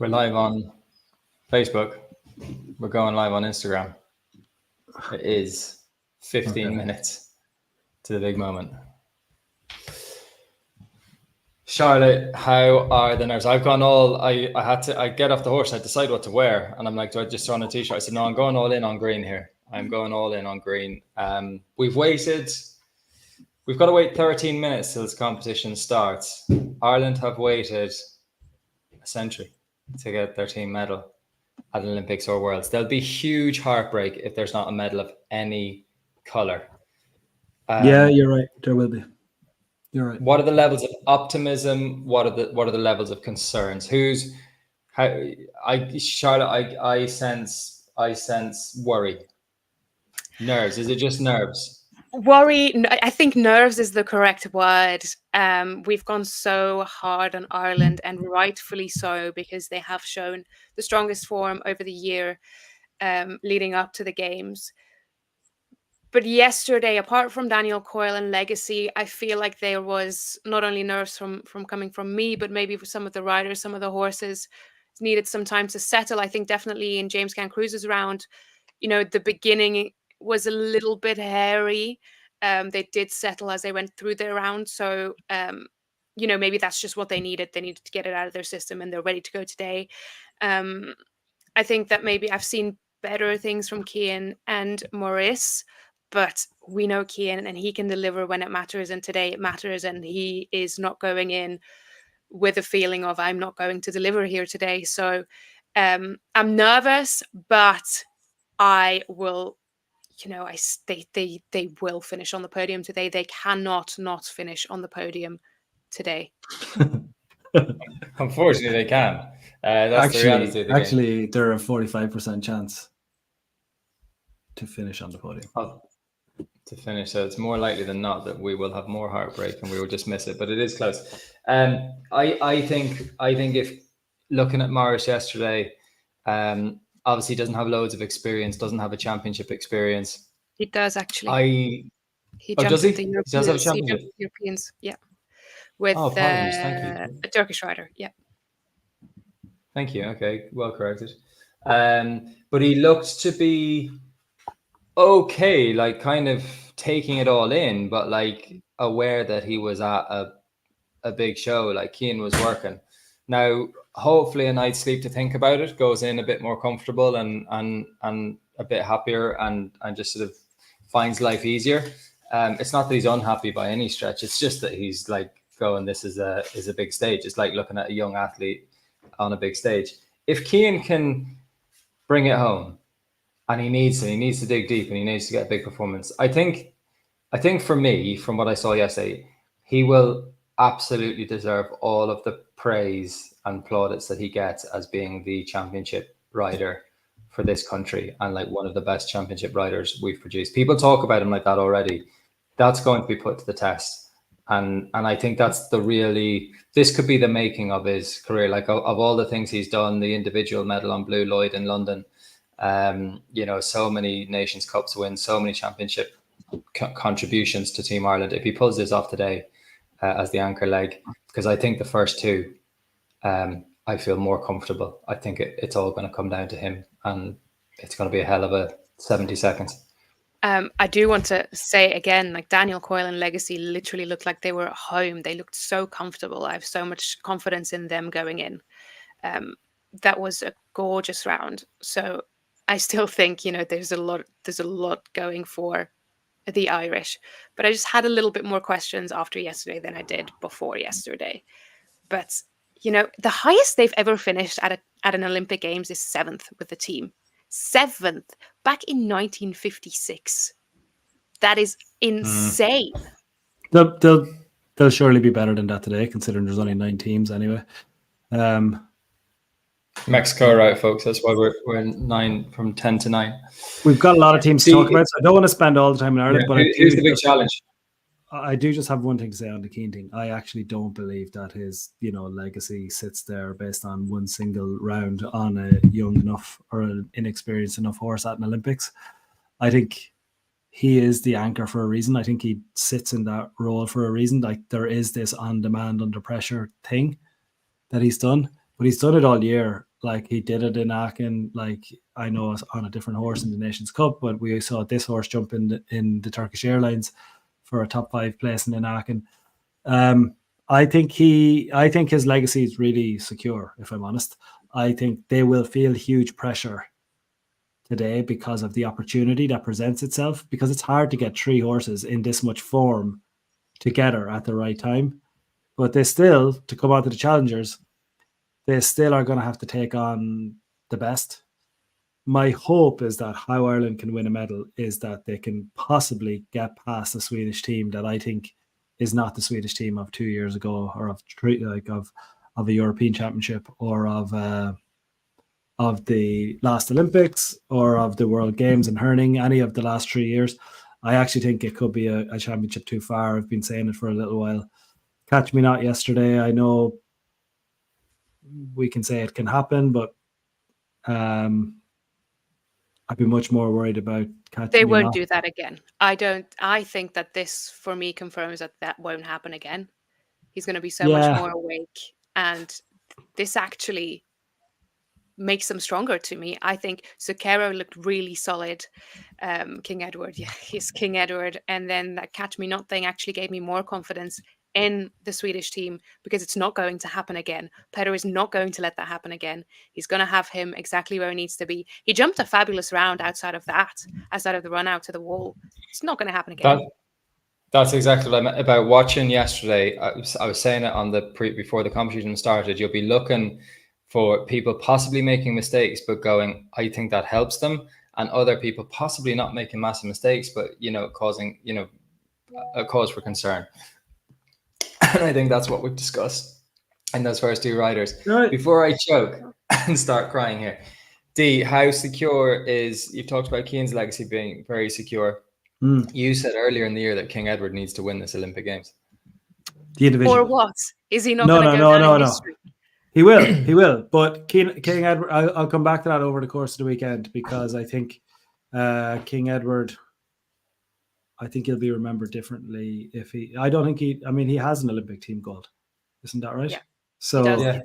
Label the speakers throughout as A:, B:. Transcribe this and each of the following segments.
A: We're live on Facebook. We're going live on Instagram. It is 15 minutes to the big moment. Charlotte, how are the nerves? I've gone all, I get off the horse, I decide what to wear. And I'm like, do I just throw on a t-shirt? I said, no, I'm going all in on green here. I'm going all in on green. We've got to wait 13 minutes till this competition starts. Ireland have waited a century to get their team medal at Olympics or Worlds. There'll be huge heartbreak if there's not a medal of any colour.
B: Yeah, you're right. There will be. You're right.
A: What are the levels of optimism? What are the levels of concerns? Charlotte, I sense worry. Nerves. Is it just nerves?
C: Worry, I think nerves is the correct word. We've gone so hard on Ireland, and rightfully so, because they have shown the strongest form over the year leading up to the games. But yesterday, apart from Daniel Coyle and Legacy, I feel like there was not only nerves from coming from me, but maybe for some of the riders, some of the horses needed some time to settle. I think definitely in James Can Cruise's round, the beginning was a little bit hairy. They did settle as they went through their round. So, maybe that's just what they needed. They needed to get it out of their system, and they're ready to go today. I think that maybe I've seen better things from Cian and Maurice, but we know Cian and he can deliver when it matters. And today it matters. And he is not going in with a feeling of I'm not going to deliver here today. So I'm nervous, but I will, they will finish on the podium today. They cannot not finish on the podium today.
A: Unfortunately, they can. That's the reality of the game.
B: Actually, they're a 45% chance to finish on the podium.
A: To finish, so it's more likely than not that we will have more heartbreak and we will just miss it. But it is close. I think if looking at Maurice yesterday, obviously doesn't have loads of experience, doesn't have a championship experience.
C: He does actually. He
A: jumped
C: with the
A: Europeans. Does have a championship?
C: Europeans, yeah. With
A: thank you.
C: A Turkish rider, yeah.
A: Thank you. Okay, well corrected. But he looked to be okay, like kind of taking it all in, but like aware that he was at a big show. Like Cian was working. Now, hopefully, a night's sleep to think about it, goes in a bit more comfortable and a bit happier and just sort of finds life easier. It's not that he's unhappy by any stretch. It's just that he's like going, this is a big stage. It's like looking at a young athlete on a big stage. If Cian can bring it home, and he needs to dig deep and he needs to get a big performance. I think for me, from what I saw yesterday, he will absolutely deserve all of the praise and plaudits that he gets as being the championship rider for this country and like one of the best championship riders we've produced. People talk about him like that already. That's going to be put to the test. And I think that's this could be the making of his career. Like of all the things he's done, the individual medal on Blue Lloyd in London, so many Nations Cups wins, so many championship contributions to Team Ireland. If he pulls this off today as the anchor leg, because I think the first two, I feel more comfortable. I think it's all going to come down to him, and it's going to be a hell of a 70 seconds.
C: I do want to say again, like Daniel Coyle and Legacy literally looked like they were at home. They looked so comfortable. I have so much confidence in them going in. That was a gorgeous round. So I still think, there's a lot going for the Irish, but I just had a little bit more questions after yesterday than I did before yesterday. But, the highest they've ever finished at an Olympic Games is 7th with the team. 7th back in 1956. That is insane.
B: They'll surely be better than that today, considering there's only 9 teams anyway.
A: Mexico, right, folks? That's why we're 9 from 10 to 9.
B: We've got a lot of teams to talk about, so I don't want to spend all the time in Ireland.
A: Yeah,
B: but
A: here's the big challenge.
B: I do just have one thing to say on the Cian thing. I actually don't believe that his, legacy sits there based on one single round on a young enough or an inexperienced enough horse at an Olympics. I think he is the anchor for a reason. I think he sits in that role for a reason. Like there is this on-demand, under pressure thing that he's done, but he's done it all year. Like he did it in Aachen. Like I know it's on a different horse in the Nations Cup, but we saw this horse jump in the Turkish Airlines for a top 5 placing in Aachen. I think his legacy is really secure. If I'm honest, I think they will feel huge pressure today because of the opportunity that presents itself. Because it's hard to get 3 horses in this much form together at the right time. But they still, to come out to the challengers, they still are going to have to take on the best. My hope is that how Ireland can win a medal is that they can possibly get past a Swedish team that I think is not the Swedish team of 2 years ago, or of a European Championship, or of the last Olympics, or of the World Games in hurling, any of the last 3 years. I actually think it could be a championship too far. I've been saying it for a little while. Catch me not yesterday. I know we can say it can happen, but I'd be much more worried about catching
C: They
B: me
C: won't
B: not.
C: do that again. I think that this, for me, confirms that won't happen again. He's going to be so much more awake, and this actually makes them stronger to me. I think Zucchero looked really solid. King Edward, yeah, he's King Edward. And then that catch me not thing actually gave me more confidence in the Swedish team, because it's not going to happen again. Petter is not going to let that happen again. He's going to have him exactly where he needs to be. He jumped a fabulous round outside of the run out to the wall. It's not going to happen again.
A: That's exactly what I meant about watching yesterday. I was saying it on before the competition started. You'll be looking for people possibly making mistakes, but going, I think that helps them, and other people possibly not making massive mistakes, but causing a cause for concern. And I think that's what we've discussed in those first 2 riders.
B: Right.
A: Before I choke and start crying here, D, how secure is? You've talked about Ciane's legacy being very secure. You said earlier in the year that King Edward needs to win this Olympic Games.
B: The individual.
C: Or what? Is he not going to go down in history?
B: He will. But King Edward, I'll come back to that over the course of the weekend, because I think King Edward, I think he'll be remembered differently I don't think he has an Olympic team gold. Isn't that right?
C: Yeah.
B: So
A: Yeah.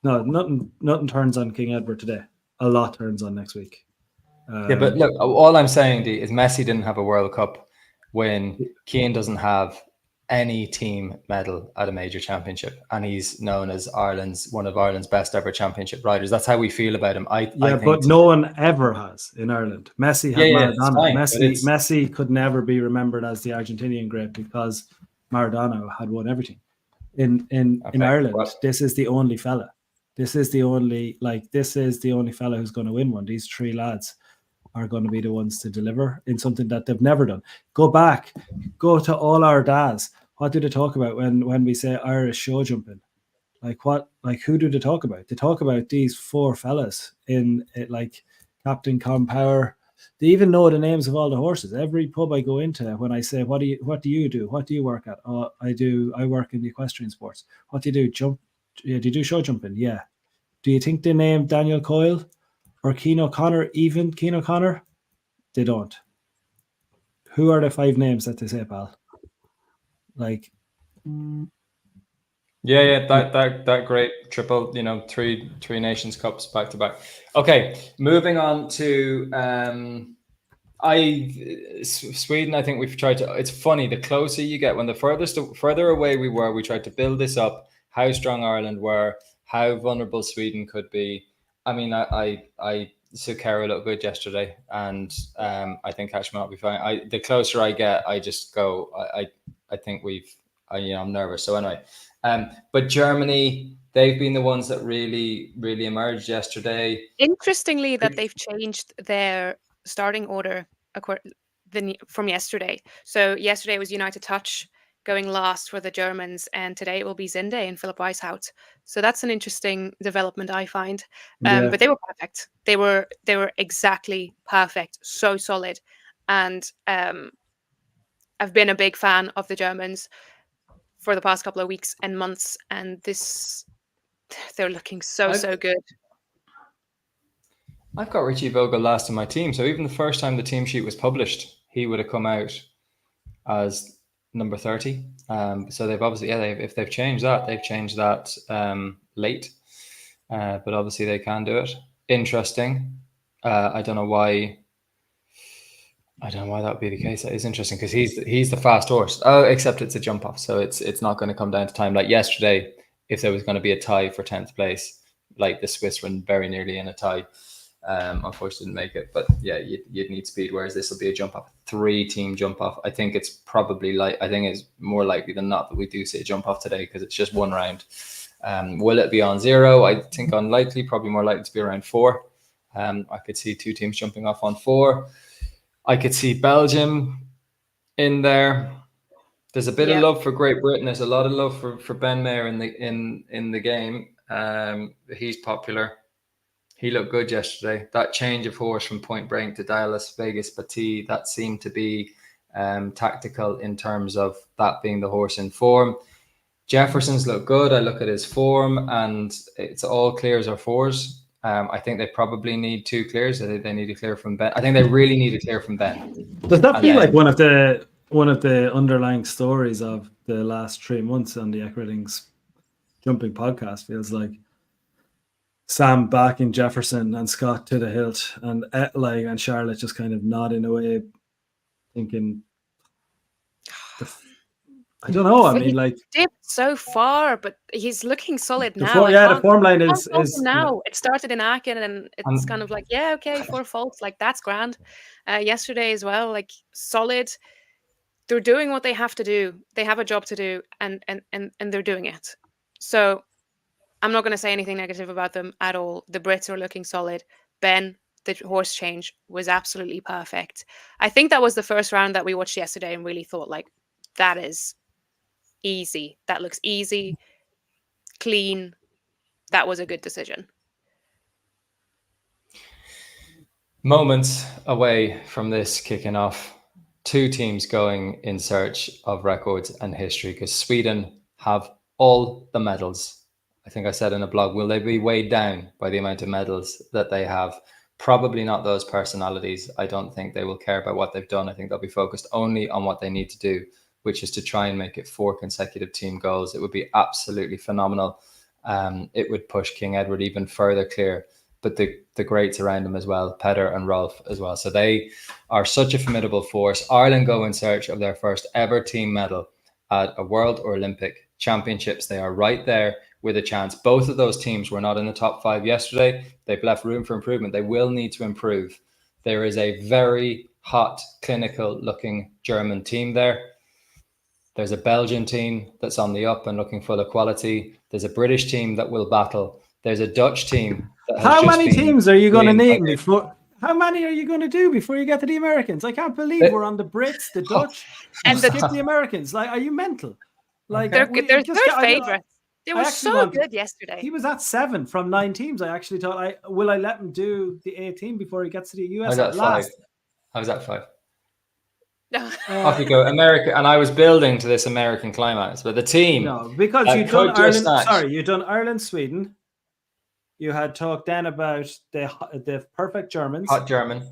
B: No, nothing turns on King Edward today. A lot turns on next week.
A: But look, all I'm saying, D, is Messi didn't have a World Cup when Ciane doesn't have any team medal at a major championship, and he's known as one of Ireland's best ever championship riders. That's how we feel about him. I think,
B: but no one ever has in Ireland. Messi had Maradona.
A: Fine,
B: Messi could never be remembered as the Argentinian great because Maradona had won everything. In Ireland, this is the only fella. This is the only fella who's going to win one. These 3 lads are going to be the ones to deliver in something that they've never done. Go to all our dads. What do they talk about when we say Irish show jumping? Who do they talk about? They talk about these 4 fellas in it, like Captain Con Power. They even know the names of all the horses. Every pub I go into, when I say, what do you do? What do you work at? Oh, I work in the equestrian sports. What do you do? Jump? Yeah, do you do show jumping? Yeah. Do you think they named Daniel Coyle or Cian O'Connor, even Cian O'Connor? They don't. Who are the 5 names that they say, pal? Like,
A: that great triple, 3 Nations Cups back to back. Okay, moving on to Sweden. I think we've tried to. It's funny, the closer you get, when the further away we were, we tried to build this up. How strong Ireland were, how vulnerable Sweden could be. I mean, I Zucchero looked good yesterday, and I think Cashman will be fine. The closer I get, I just go. I think I'm nervous. So anyway, but Germany, they've been the ones that really, really emerged yesterday.
C: Interestingly, that they've changed their starting order from yesterday. So yesterday it was United Touch going last for the Germans, and today it will be Zinde and Philipp Weishaut. So that's an interesting development, I find. But they were perfect. They were exactly perfect. So solid. And I've been a big fan of the Germans for the past couple of weeks and months, and they're looking so good.
A: I've got Richie Vogel last in my team, so even the first time the team sheet was published, he would have come out as number 30. So they've obviously, if they've changed that, late. but obviously they can do it. Interesting. I don't know why. I don't know why that would be the case. That is interesting because he's the fast horse. Oh, except it's a jump off, so it's not going to come down to time. Like yesterday, if there was going to be a tie for 10th place, like the Swiss were very nearly in a tie. Unfortunately didn't make it, but yeah, you'd need speed. Whereas this will be a jump off, 3-team jump off. I think it's probably I think it's more likely than not that we do see a jump off today because it's just one round. Will it be on 0? I think unlikely. Probably more likely to be around 4. I could see 2 teams jumping off on 4. I could see Belgium in there. There's a bit of love for Great Britain. There's a lot of love for Ben Maher in the game. He's popular. He looked good yesterday. That change of horse from Point Break to Dallas Vegas Petit, that seemed to be tactical in terms of that being the horse in form. Jefferson's looked good. I look at his form, and it's all clears or 4s. I think they probably need 2 clears. They need to clear from Ben. I think they really need to clear from Ben.
B: Does that feel like one of the underlying stories of the last 3 months on the Eckerdings Jumping podcast? Feels like Sam backing Jefferson and Scott to the hilt, and and Charlotte just kind of nodding away, thinking, I don't know. I mean, like,
C: dipped so far, but he's looking solid now.
B: The form line is
C: now. It started in Aachen, and it's kind of like, yeah, okay, 4 faults, like that's grand. Yesterday as well, like solid. They're doing what they have to do. They have a job to do, and they're doing it. So I'm not going to say anything negative about them at all. The Brits are looking solid. Ben, the horse change was absolutely perfect. I think that was the first round that we watched yesterday and really thought, like, that is easy. That looks easy, clean. That was a good decision.
A: Moments away from this kicking off. 2 teams going in search of records and history because Sweden have all the medals. I think I said in a blog, will they be weighed down by the amount of medals that they have? Probably not those personalities. I don't think they will care about what they've done. I think they'll be focused only on what they need to do, which is to try and make it 4 consecutive team goals. It would be absolutely phenomenal. It would push King Edward even further clear, but the greats around him as well, Petter and Rolf as well. So they are such a formidable force. Ireland go in search of their first ever team medal at a World or Olympic Championships. They are right there with a chance. Both of those teams were not in the top 5 yesterday. They've left room for improvement. They will need to improve. There is a very hot, clinical looking German team there. There's a Belgian team that's on the up and looking full of quality. There's a British team that will battle. There's a Dutch team.
B: How many teams are you going to name before? How many are you going to do before you get to the Americans? I can't believe we're on the Brits, the Dutch, and the Americans. Like, are you mental? Like,
C: they're third favorites. They were so good yesterday.
B: He was at 7 from 9 teams. I actually thought, will I let him do the 8th team before he gets to the US at last?
A: I was at 5. Off you go, America, and I was building to this American climax, but the team.
B: No, because you've done Ireland. Sorry, you've done Ireland, Sweden. You had talked then about the perfect Germans,
A: hot German,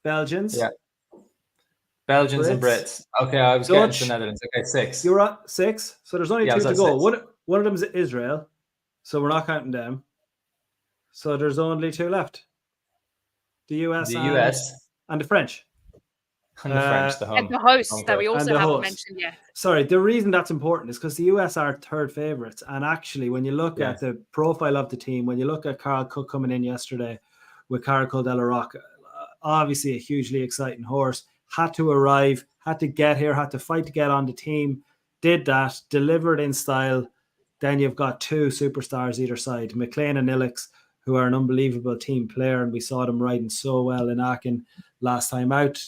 B: Belgians,
A: Belgians Brits. And Brits. Okay, I was getting to the Netherlands. Okay, 6.
B: You're at 6, so there's only 2 to go. One of them is Israel, so we're not counting them. So there's only 2 left: the US, and the French.
A: And the French,
C: and the host that we also haven't mentioned yet.
B: Sorry, the reason that's important is because the US are 3rd favourites. And actually, when you look at the profile of the team, when you look at Carl Cook coming in yesterday with Caracol de la Roque, obviously a hugely exciting horse, had to arrive, had to get here, had to fight to get on the team, did that, delivered in style. Then you've got 2 superstars either side, McLean and Ilix, who are an unbelievable team player, and we saw them riding so well in Aachen last time out,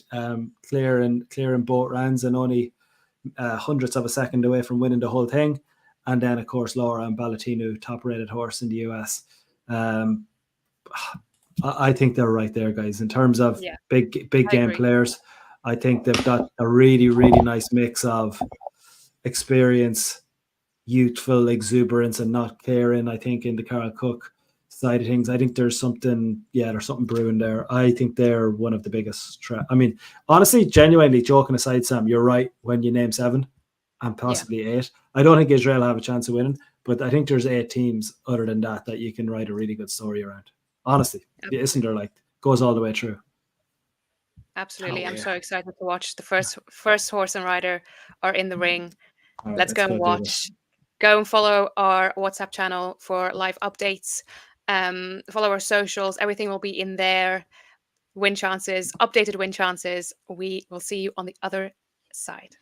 B: clearing both rounds and only hundredths of a second away from winning the whole thing. And then, of course, Laura and Ballatino, top-rated horse in the US. I think they're right there, guys, in terms of big game players. I think they've got a really, really nice mix of experience, youthful exuberance, and not caring. I think in the Carl Cook side of things, I think there's something brewing there. I think they're one of the biggest I mean, honestly, genuinely, joking aside, Sam, you're right when you name 7 and possibly 8. I don't think Israel have a chance of winning, But I think there's 8 teams other than that you can write a really good story around. Honestly, isn't there? Like, goes all the way through.
C: Absolutely.
A: Oh,
C: I'm
A: yeah.
C: so excited to watch. The first horse and rider are in the ring.
B: All right,
C: Let's go and
B: do
C: watch. Go and follow our WhatsApp channel for live updates. Follow our socials. Everything will be in there. Win chances, updated win chances. We will see you on the other side.